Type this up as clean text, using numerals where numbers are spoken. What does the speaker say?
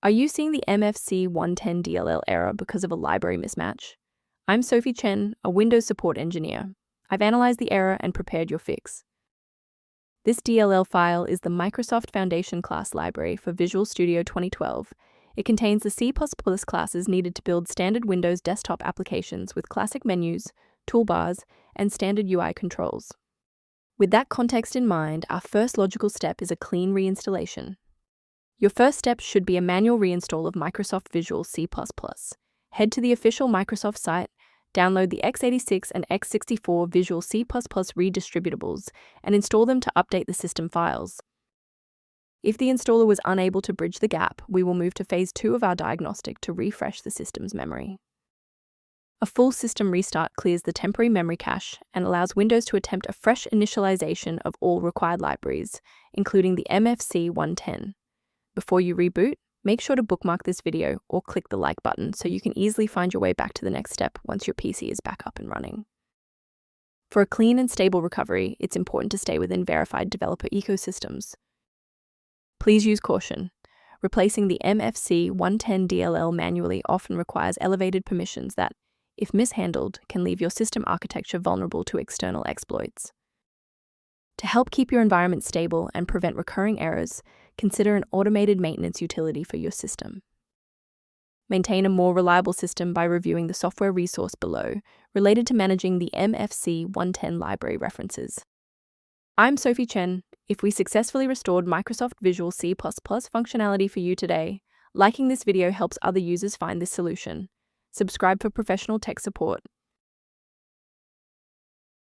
Are you seeing the mfc110.dll error because of a library mismatch? I'm Sophie Chen, a Windows support engineer. I've analyzed the error and prepared your fix. This DLL file is the Microsoft Foundation class library for Visual Studio 2012. It contains the C++ classes needed to build standard Windows desktop applications with classic menus, toolbars, and standard UI controls. With that context in mind, our first logical step is a clean reinstallation. Your first step should be a manual reinstall of Microsoft Visual C++. Head to the official Microsoft site, download the x86 and x64 Visual C++ redistributables, and install them to update the system files. If the installer was unable to bridge the gap, we will move to phase 2 of our diagnostic to refresh the system's memory. A full system restart clears the temporary memory cache and allows Windows to attempt a fresh initialization of all required libraries, including the mfc110. Before you reboot, make sure to bookmark this video or click the like button so you can easily find your way back to the next step once your PC is back up and running. For a clean and stable recovery, it's important to stay within verified developer ecosystems. Please use caution. Replacing the mfc110.dll manually often requires elevated permissions that, if mishandled, can leave your system architecture vulnerable to external exploits. To help keep your environment stable and prevent recurring errors, consider an automated maintenance utility for your system. Maintain a more reliable system by reviewing the software resource below related to managing the mfc110 library references. I'm Sophie Chen. If we successfully restored Microsoft Visual C++ functionality for you today, liking this video helps other users find this solution. Subscribe for professional tech support.